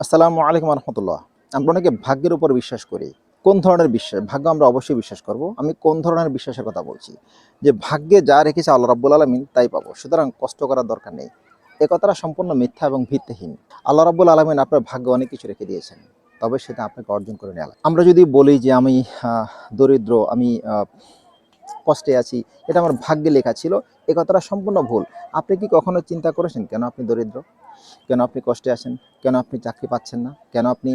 আসসালামু আলাইকুম রহমতুল্লাহ। আমরা অনেকে ভাগ্যের উপর বিশ্বাস করি। কোন ধরনের বিশ্বাস? ভাগ্য আমরা অবশ্যই বিশ্বাস করব। আমি কোন ধরনের বিশ্বাসের কথা বলছি? যে ভাগ্যে যা রেখেছে আল্লাহ রাব্বুল আলামিন তাই পাবো। সুতরাং কষ্ট করার দরকার নেই। এ কথাটা সম্পূর্ণ মিথ্যা এবং ভিত্তিহীন। আল্লাহ রাব্বুল আলামিন আপনার ভাগ্যে অনেক কিছু রেখে দিয়েছেন। তবে সেটা আপনাকে অর্জন করে নেওয়া লাগবে। আমরা যদি বলি যে আমি দরিদ্র, আমি কষ্টে আছি, এটা আমার ভাগ্যে লেখা ছিল, এ কথাটা সম্পূর্ণ ভুল। আপনি কি কখনো চিন্তা করেছেন কেন আপনি দরিদ্র? কেন আপনি কষ্টে আছেন? কেন আপনি চাকরি পাচ্ছেন না? কেন আপনি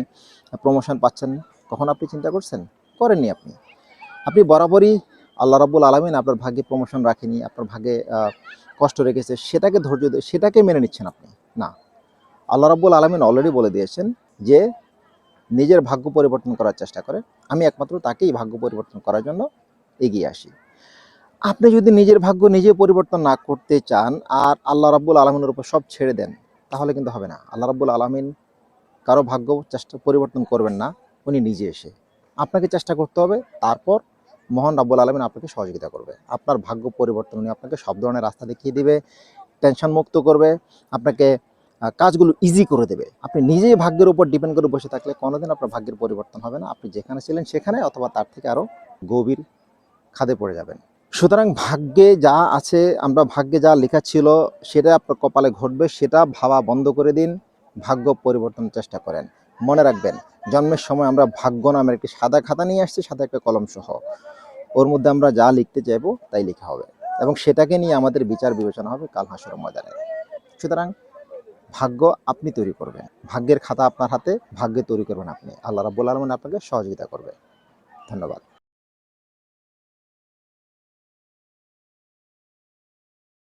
প্রমোশন পাচ্ছেন না? কখনো আপনি চিন্তা করছেন? করেননি আপনি। আপনি বরাবরই আল্লাহ রাব্বুল আলামিন আপনার ভাগ্যে প্রমোশন রাখেনি, আপনার ভাগ্যে কষ্ট রেখেছে, সেটাকে ধৈর্য দিয়ে সেটাকে মেনে নিচ্ছেন আপনি। না, আল্লাহ রাব্বুল আলামিন অলরেডি বলে দিয়েছেন যে নিজের ভাগ্য পরিবর্তন করার চেষ্টা করে। আমি একমাত্র তাকেই ভাগ্য পরিবর্তন করার জন্য এগিয়ে আসি। আপনি যদি নিজের ভাগ্য নিজে পরিবর্তন না করতে চান আর আল্লাহ রাব্বুল আলামিনের উপর সব ছেড়ে দেন, তাহলে কিন্তু হবে না। আল্লাহ রাব্বুল আলামিন কারো ভাগ্য চেষ্টা পরিবর্তন করবেন না, উনি নিজে এসে। আপনাকে চেষ্টা করতে হবে, তারপর মহান রাব্বুল আলামিন আপনাকে সহযোগিতা করবে। আপনার ভাগ্য পরিবর্তন উনি আপনাকে সব ধরনের রাস্তা দেখিয়ে দিবে, টেনশন মুক্ত করবে, আপনাকে কাজগুলো ইজি করে দেবে। আপনি নিজেই ভাগ্যের উপর ডিপেন্ড করে বসে থাকলে কোনোদিন আপনার ভাগ্যের পরিবর্তন হবে না। আপনি যেখানে ছিলেন সেখানে অথবা তার থেকে আরও গভীর খাদে পড়ে যাবেন। সুতরাং ভাগ্যে যা আছে, আমরা ভাগ্যে যা লেখা ছিল সেটা আপনার কপালে ঘটবে, সেটা ভাবা বন্ধ করে দিন। ভাগ্য পরিবর্তনের চেষ্টা করেন। মনে রাখবেন, জন্মের সময় আমরা ভাগ্য নামের একটি সাদা খাতা নিয়ে আসছি, সাথে একটা কলম সহ। ওর মধ্যে আমরা যা লিখতে চাইবো তাই লেখা হবে, এবং সেটাকে নিয়ে আমাদের বিচার বিবেচনা হবে কাল হাসরের ময়দানে। সুতরাং ভাগ্য আপনি তৈরি করবেন। ভাগ্যের খাতা আপনার হাতে, ভাগ্যে তৈরি করবেন আপনি। আল্লাহ রাব্বুল আলামিন আপনাকে সহযোগিতা করবে। ধন্যবাদ।